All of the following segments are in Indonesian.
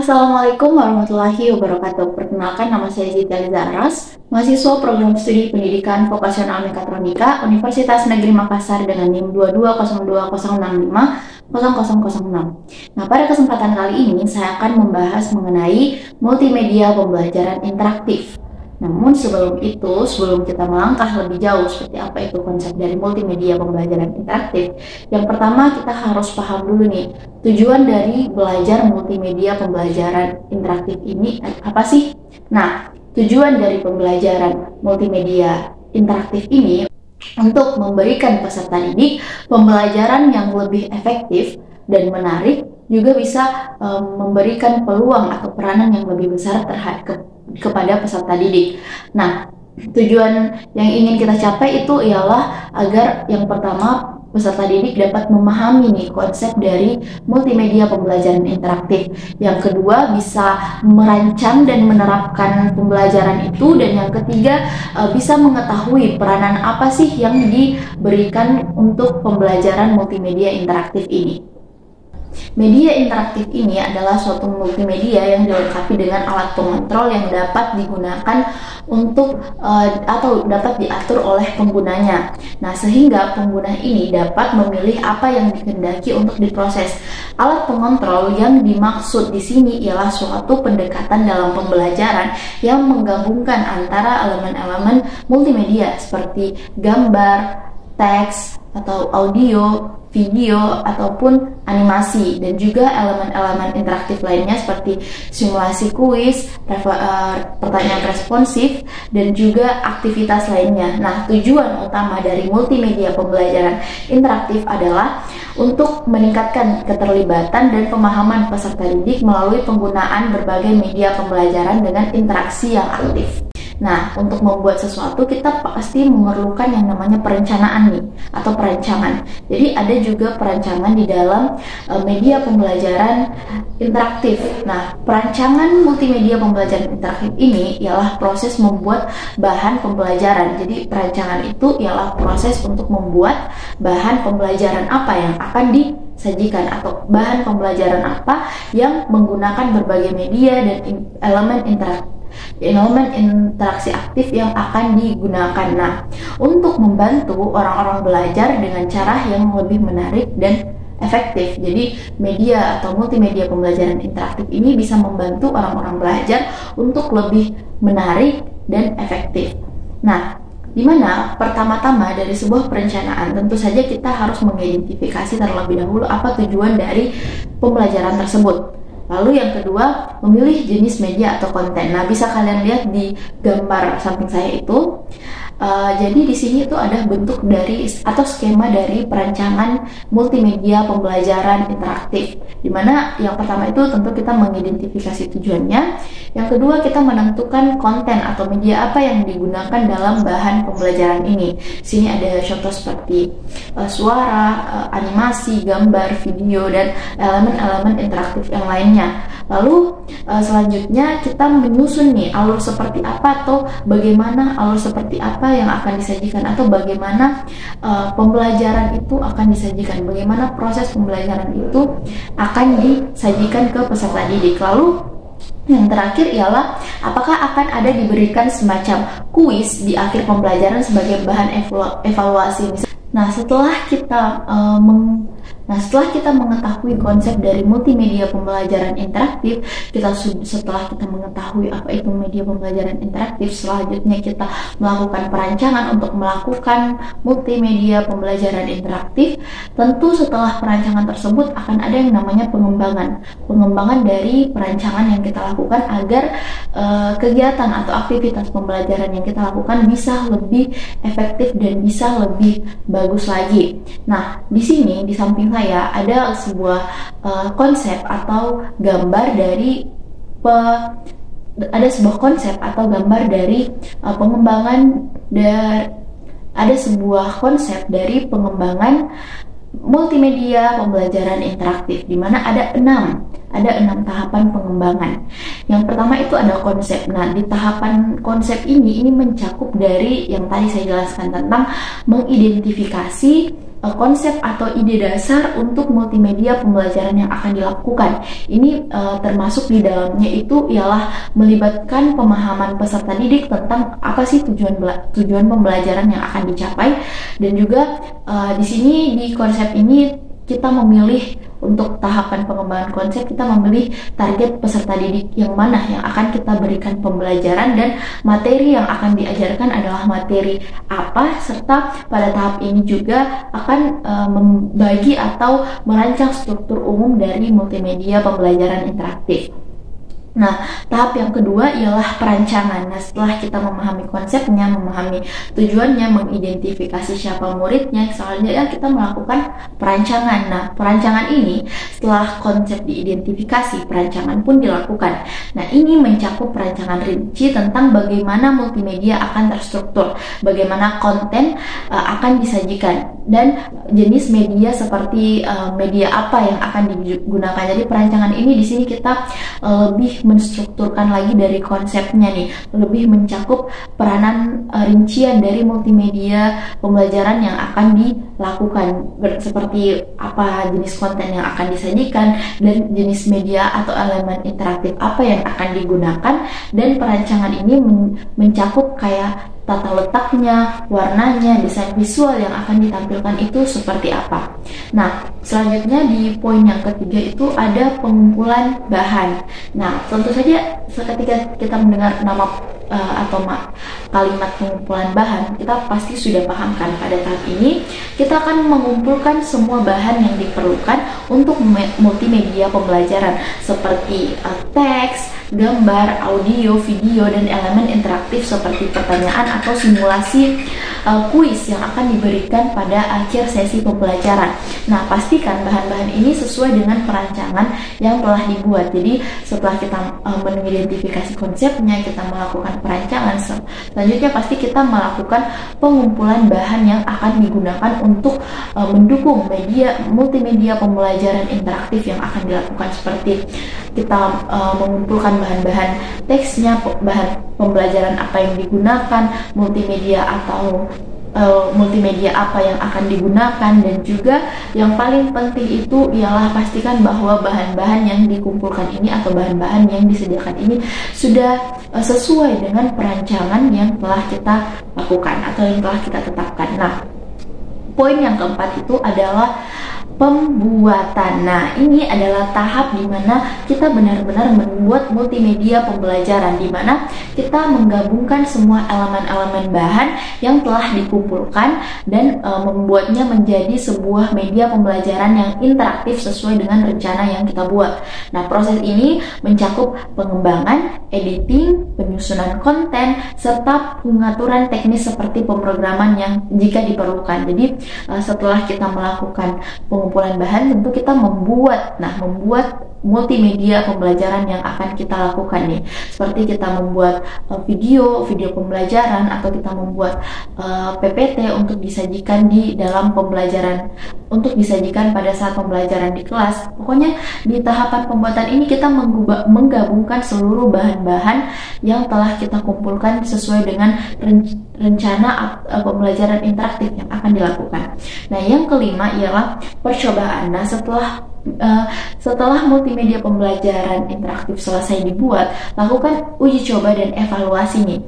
Assalamualaikum warahmatullahi wabarakatuh. Perkenalkan, nama saya Zita Liza Aras, mahasiswa program studi pendidikan vokasional mekatronika Universitas Negeri Makassar dengan NIM 220206500006. Nah, pada kesempatan kali ini saya akan membahas mengenai multimedia pembelajaran interaktif. Namun sebelum kita melangkah lebih jauh seperti apa itu konsep dari multimedia pembelajaran interaktif, yang pertama kita harus paham dulu nih, tujuan dari belajar multimedia pembelajaran interaktif ini apa sih? Nah, tujuan dari pembelajaran multimedia interaktif ini untuk memberikan peserta didik pembelajaran yang lebih efektif dan menarik, juga bisa memberikan peluang atau peranan yang lebih besar kepada peserta didik. Nah, tujuan yang ingin kita capai itu ialah agar yang pertama peserta didik dapat memahami nih konsep dari multimedia pembelajaran interaktif. Yang kedua, bisa merancang dan menerapkan pembelajaran itu, dan yang ketiga bisa mengetahui peranan apa sih yang diberikan untuk pembelajaran multimedia interaktif ini. Media interaktif ini adalah suatu multimedia yang dilengkapi dengan alat pengontrol yang dapat digunakan untuk atau dapat diatur oleh penggunanya. Nah, sehingga pengguna ini dapat memilih apa yang dikehendaki untuk diproses. Alat pengontrol yang dimaksud di sini ialah suatu pendekatan dalam pembelajaran yang menggabungkan antara elemen-elemen multimedia seperti gambar, teks, atau audio, video, ataupun animasi, dan juga elemen-elemen interaktif lainnya seperti simulasi kuis, pertanyaan responsif, dan juga aktivitas lainnya. Nah, tujuan utama dari multimedia pembelajaran interaktif adalah untuk meningkatkan keterlibatan dan pemahaman peserta didik melalui penggunaan berbagai media pembelajaran dengan interaksi yang aktif. Nah, untuk membuat sesuatu kita pasti memerlukan yang namanya perencanaan nih, atau perancangan. Jadi ada juga perancangan di dalam media pembelajaran interaktif. Nah, perancangan multimedia pembelajaran interaktif ini ialah proses membuat bahan pembelajaran. Jadi perancangan itu ialah proses untuk membuat bahan pembelajaran apa yang akan disajikan, atau bahan pembelajaran apa yang menggunakan berbagai media dan elemen interaksi aktif yang akan digunakan. Nah, untuk membantu orang-orang belajar dengan cara yang lebih menarik dan efektif. Jadi media atau multimedia pembelajaran interaktif ini bisa membantu orang-orang belajar untuk lebih menarik dan efektif. Nah, dimana pertama-tama dari sebuah perencanaan tentu saja kita harus mengidentifikasi terlebih dahulu apa tujuan dari pembelajaran tersebut. Lalu yang kedua, memilih jenis media atau konten. Nah, bisa kalian lihat di gambar samping saya itu. Jadi di sini itu ada bentuk dari atau skema dari perancangan multimedia pembelajaran interaktif. Dimana yang pertama itu tentu kita mengidentifikasi tujuannya. Yang kedua, kita menentukan konten atau media apa yang digunakan dalam bahan pembelajaran ini. Di sini ada contoh seperti suara, animasi, gambar, video, dan elemen-elemen interaktif yang lainnya. Lalu selanjutnya kita menyusun nih alur seperti apa, atau bagaimana alur seperti apa yang akan disajikan, atau bagaimana pembelajaran itu akan disajikan, bagaimana proses pembelajaran itu akan disajikan ke peserta didik. Lalu yang terakhir ialah apakah akan ada diberikan semacam kuis di akhir pembelajaran sebagai bahan evaluasi. Nah, setelah kita mengetahui konsep dari multimedia pembelajaran interaktif, setelah kita mengetahui apa itu media pembelajaran interaktif, selanjutnya kita melakukan perancangan untuk melakukan multimedia pembelajaran interaktif. Tentu setelah perancangan tersebut akan ada yang namanya pengembangan dari perancangan yang kita lakukan agar kegiatan atau aktivitas pembelajaran yang kita lakukan bisa lebih efektif dan bisa lebih bagus lagi. Nah, di sini di samping saya ada sebuah konsep atau gambar dari pengembangan multimedia pembelajaran interaktif, di mana ada enam tahapan pengembangan. Yang pertama itu ada konsep. Nah, di tahapan konsep ini mencakup dari yang tadi saya jelaskan tentang mengidentifikasi konsep atau ide dasar untuk multimedia pembelajaran yang akan dilakukan. Ini termasuk di dalamnya itu ialah melibatkan pemahaman peserta didik tentang apa sih tujuan pembelajaran yang akan dicapai, dan juga di sini di konsep ini kita memilih untuk tahapan pengembangan konsep, kita memilih target peserta didik yang mana yang akan kita berikan pembelajaran, dan materi yang akan diajarkan adalah materi apa, serta pada tahap ini juga akan membagi atau merancang struktur umum dari multimedia pembelajaran interaktif. Nah, tahap yang kedua ialah perancangan. Nah, setelah kita memahami konsepnya, memahami tujuannya, mengidentifikasi siapa muridnya, selanjutnya kita melakukan perancangan. Nah, perancangan ini setelah konsep diidentifikasi, perancangan pun dilakukan. Nah, ini mencakup perancangan rinci tentang bagaimana multimedia akan terstruktur, bagaimana konten akan disajikan, dan jenis media seperti media apa yang akan digunakan. Jadi perancangan ini di sini kita lebih menstrukturkan lagi dari konsepnya nih, lebih mencakup peranan rincian dari multimedia pembelajaran yang akan dilakukan, seperti apa jenis konten yang akan disajikan, dan jenis media atau elemen interaktif apa yang akan digunakan. Dan perancangan ini mencakup kayak tata letaknya, warnanya, desain visual yang akan ditampilkan itu seperti apa. Nah, selanjutnya di poin yang ketiga itu ada pengumpulan bahan. Nah, tentu saja ketika kita mendengar nama atau kalimat pengumpulan bahan, kita pasti sudah paham kan pada tahap ini kita akan mengumpulkan semua bahan yang diperlukan untuk multimedia pembelajaran seperti teks, gambar, audio, video, dan elemen interaktif seperti pertanyaan atau simulasi kuis yang akan diberikan pada akhir sesi pembelajaran. Nah, pastikan bahan-bahan ini sesuai dengan perancangan yang telah dibuat. Jadi setelah kita mengidentifikasi konsepnya, kita melakukan perancangan, selanjutnya pasti kita melakukan pengumpulan bahan yang akan digunakan untuk mendukung multimedia pembelajaran interaktif yang akan dilakukan, seperti kita mengumpulkan bahan-bahan teksnya, bahan pembelajaran apa yang digunakan, multimedia apa yang akan digunakan, dan juga yang paling penting itu ialah pastikan bahwa bahan-bahan yang dikumpulkan ini atau bahan-bahan yang disediakan ini sudah sesuai dengan perancangan yang telah kita lakukan atau yang telah kita tetapkan. Nah, poin yang keempat itu adalah pembuatan. Nah, ini adalah tahap di mana kita benar-benar membuat multimedia pembelajaran, di mana kita menggabungkan semua elemen-elemen bahan yang telah dikumpulkan dan membuatnya menjadi sebuah media pembelajaran yang interaktif sesuai dengan rencana yang kita buat. Nah, proses ini mencakup pengembangan, editing, penyusunan konten, serta pengaturan teknis seperti pemrograman yang jika diperlukan. Jadi, setelah kita melakukan pengumpulan bahan, tentu kita membuat multimedia pembelajaran yang akan kita lakukan nih, seperti kita membuat video pembelajaran, atau kita membuat PPT untuk disajikan di dalam pembelajaran, untuk disajikan pada saat pembelajaran di kelas. Pokoknya di tahapan pembuatan ini kita menggabungkan seluruh bahan-bahan yang telah kita kumpulkan sesuai dengan rencana pembelajaran interaktif yang akan dilakukan. Nah, yang kelima ialah percobaan. Nah, setelah multimedia pembelajaran interaktif selesai dibuat, lakukan uji coba dan evaluasi nih.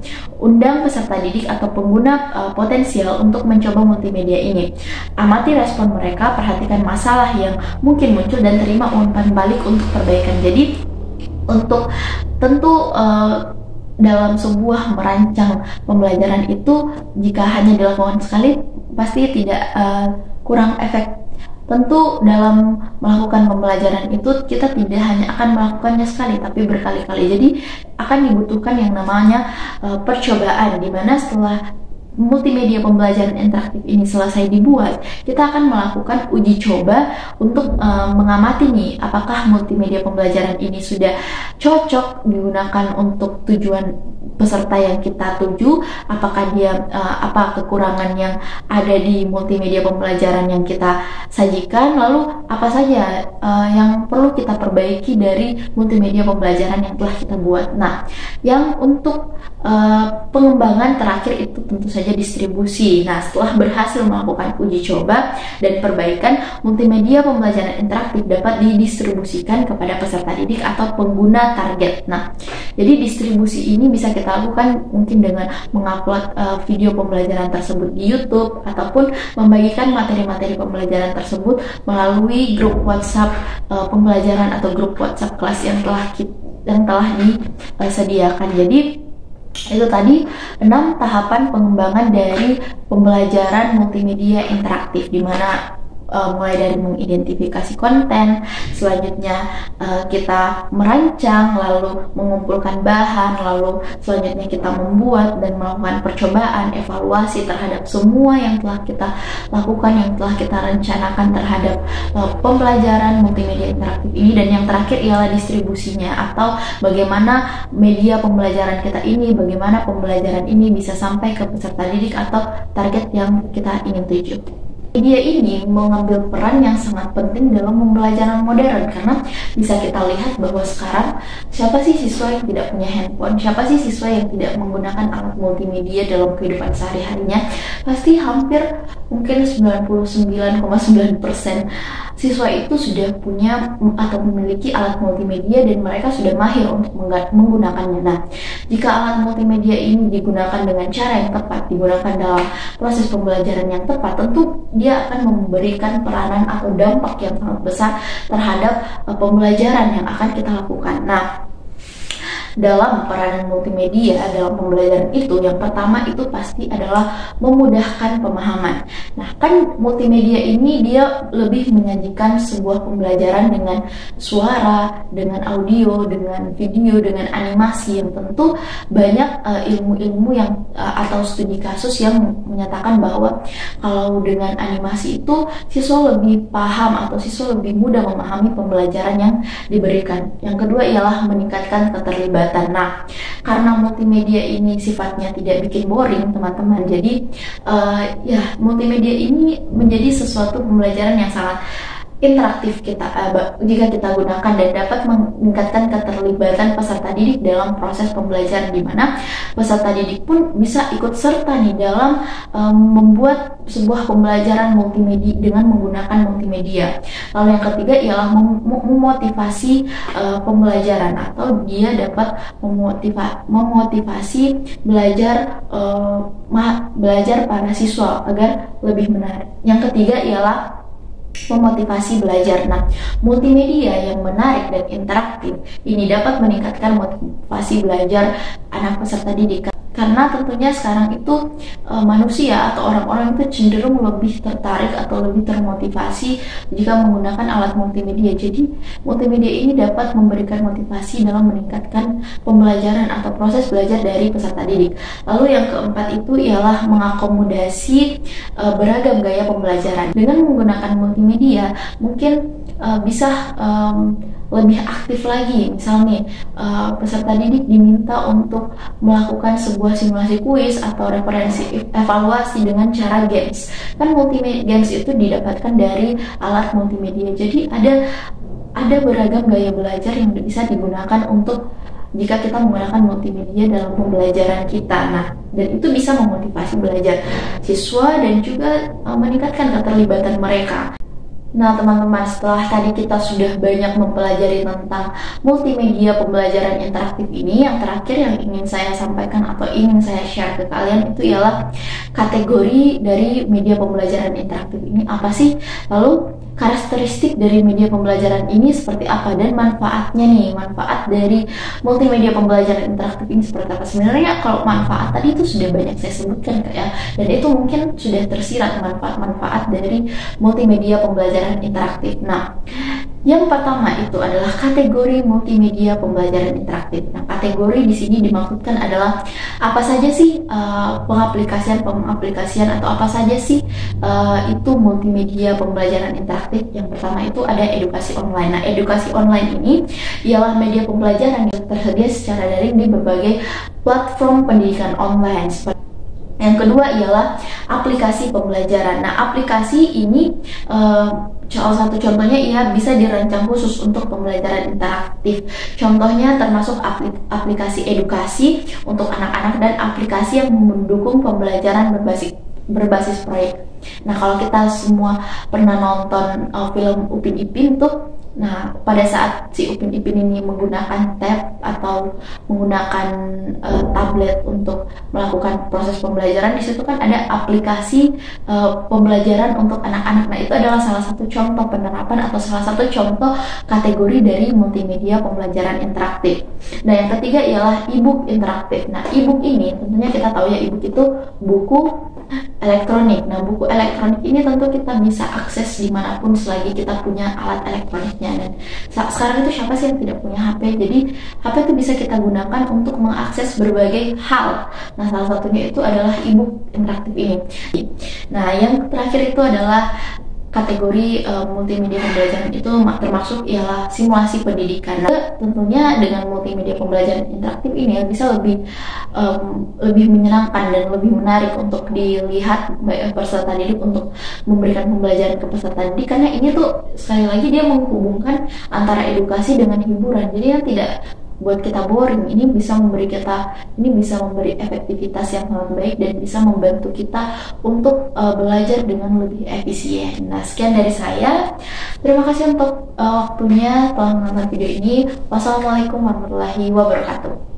Undang peserta didik atau pengguna potensial untuk mencoba multimedia ini. Amati respon mereka, perhatikan masalah yang mungkin muncul, dan terima umpan balik untuk perbaikan. Jadi, untuk tentu dalam sebuah merancang pembelajaran itu, jika hanya dilakukan sekali, pasti tidak kurang efektif. Tentu dalam melakukan pembelajaran itu kita tidak hanya akan melakukannya sekali, tapi berkali-kali. Jadi akan dibutuhkan yang namanya percobaan, di mana setelah multimedia pembelajaran interaktif ini selesai dibuat, kita akan melakukan uji coba untuk mengamati nih, apakah multimedia pembelajaran ini sudah cocok digunakan untuk tujuan peserta yang kita tuju, apakah dia apa kekurangan yang ada di multimedia pembelajaran yang kita sajikan, lalu apa saja yang perlu kita perbaiki dari multimedia pembelajaran yang telah kita buat. Nah, yang untuk pengembangan terakhir itu tentu saja saja distribusi. Nah, setelah berhasil melakukan uji coba dan perbaikan, multimedia pembelajaran interaktif dapat didistribusikan kepada peserta didik atau pengguna target. Nah, jadi distribusi ini bisa kita lakukan mungkin dengan mengupload video pembelajaran tersebut di YouTube ataupun membagikan materi-materi pembelajaran tersebut melalui grup WhatsApp pembelajaran atau grup WhatsApp kelas yang telah disediakan. Jadi itu tadi 6 tahapan pengembangan dari pembelajaran multimedia interaktif, di mana mulai dari mengidentifikasi konten, selanjutnya kita merancang, lalu mengumpulkan bahan, lalu selanjutnya kita membuat dan melakukan percobaan, evaluasi terhadap semua yang telah kita lakukan, yang telah kita rencanakan terhadap pembelajaran multimedia interaktif ini. Dan yang terakhir ialah distribusinya, atau bagaimana media pembelajaran kita ini, bagaimana pembelajaran ini bisa sampai ke peserta didik atau target yang kita ingin tuju. Media ini mengambil peran yang sangat penting dalam pembelajaran modern, karena bisa kita lihat bahwa sekarang siapa sih siswa yang tidak punya handphone, siapa sih siswa yang tidak menggunakan alat multimedia dalam kehidupan sehari-harinya. Pasti hampir mungkin 99,9% siswa itu sudah punya atau memiliki alat multimedia dan mereka sudah mahir untuk menggunakannya. Nah, jika alat multimedia ini digunakan dengan cara yang tepat, digunakan dalam proses pembelajaran yang tepat, tentu dia akan memberikan peranan atau dampak yang sangat besar terhadap pembelajaran yang akan kita lakukan. Nah, dalam peranan multimedia dalam pembelajaran itu, yang pertama itu pasti adalah memudahkan pemahaman. Nah, kan multimedia ini dia lebih menyajikan sebuah pembelajaran dengan suara, dengan audio, dengan video, dengan animasi, yang tentu banyak ilmu-ilmu yang atau studi kasus yang menyatakan bahwa kalau dengan animasi itu siswa lebih paham atau siswa lebih mudah memahami pembelajaran yang diberikan. Yang kedua ialah meningkatkan keterlibatan. Nah, karena multimedia ini sifatnya tidak bikin boring, teman-teman. Jadi multimedia ini menjadi sesuatu pembelajaran yang sangat interaktif jika kita gunakan, dan dapat meningkatkan keterlibatan peserta didik dalam proses pembelajaran, di mana peserta didik pun bisa ikut serta nih dalam membuat sebuah pembelajaran multimedia dengan menggunakan multimedia. Lalu yang ketiga ialah memotivasi pembelajaran, atau dia dapat memotivasi belajar para siswa agar lebih menarik. Yang ketiga ialah memotivasi belajar. Nah, multimedia yang menarik dan interaktif ini dapat meningkatkan motivasi belajar anak peserta didik, karena tentunya sekarang itu manusia atau orang-orang itu cenderung lebih tertarik atau lebih termotivasi jika menggunakan alat multimedia. Jadi multimedia ini dapat memberikan motivasi dalam meningkatkan pembelajaran atau proses belajar dari peserta didik. Lalu yang keempat itu ialah mengakomodasi beragam gaya pembelajaran. Dengan menggunakan multimedia mungkin bisa lebih aktif lagi. Misalnya peserta didik diminta untuk melakukan sebuah simulasi kuis atau referensi evaluasi dengan cara games. Kan multimedia games itu didapatkan dari alat multimedia. Jadi ada beragam gaya belajar yang bisa digunakan untuk jika kita menggunakan multimedia dalam pembelajaran kita. Nah, dan itu bisa memotivasi belajar siswa dan juga meningkatkan keterlibatan mereka. Nah, teman-teman, setelah tadi kita sudah banyak mempelajari tentang multimedia pembelajaran interaktif ini, yang terakhir yang ingin saya sampaikan atau ingin saya share ke kalian itu ialah kategori dari media pembelajaran interaktif ini apa sih? Lalu karakteristik dari media pembelajaran ini seperti apa, dan manfaatnya nih, manfaat dari multimedia pembelajaran interaktif ini seperti apa. Sebenarnya kalau manfaat tadi itu sudah banyak saya sebutkan ya, dan itu mungkin sudah tersirat manfaat-manfaat dari multimedia pembelajaran interaktif. Nah, yang pertama itu adalah kategori multimedia pembelajaran interaktif. Nah, kategori di sini dimaksudkan adalah apa saja sih pengaplikasian atau apa saja sih itu multimedia pembelajaran interaktif. Yang pertama itu ada edukasi online. Nah, edukasi online ini ialah media pembelajaran yang tersedia secara daring di berbagai platform pendidikan online Yang kedua ialah aplikasi pembelajaran. Nah, aplikasi ini salah satu contohnya ia bisa dirancang khusus untuk pembelajaran interaktif. Contohnya termasuk aplikasi edukasi untuk anak-anak dan aplikasi yang mendukung pembelajaran berbasis proyek. Nah, kalau kita semua pernah nonton film Upin Ipin tuh, nah pada saat si Upin Ipin ini menggunakan tab atau menggunakan tablet untuk melakukan proses pembelajaran, di situ kan ada aplikasi pembelajaran untuk anak-anak. Nah, itu adalah salah satu contoh penerapan atau salah satu contoh kategori dari multimedia pembelajaran interaktif. Nah, yang ketiga ialah e-book interaktif. Nah, e-book ini tentunya kita tahu ya, e-book itu buku elektronik. Nah, buku elektronik ini tentu kita bisa akses dimanapun selagi kita punya alat elektroniknya. Dan sekarang itu siapa sih yang tidak punya HP? Jadi HP itu bisa kita gunakan untuk mengakses berbagai hal. Nah, salah satunya itu adalah e-book interaktif ini. Nah, yang terakhir itu adalah kategori multimedia pembelajaran itu termasuk ialah simulasi pendidikan. Nah, tentunya dengan multimedia pembelajaran interaktif ini bisa lebih menyenangkan dan lebih menarik untuk dilihat peserta didik untuk memberikan pembelajaran ke peserta didik, karena ini tuh sekali lagi dia menghubungkan antara edukasi dengan hiburan. Jadi yang tidak buat kita boring, ini bisa memberi efektivitas yang sangat baik dan bisa membantu kita untuk belajar dengan lebih efisien. Nah, sekian dari saya. Terima kasih untuk waktunya telah menonton video ini. Wassalamualaikum warahmatullahi wabarakatuh.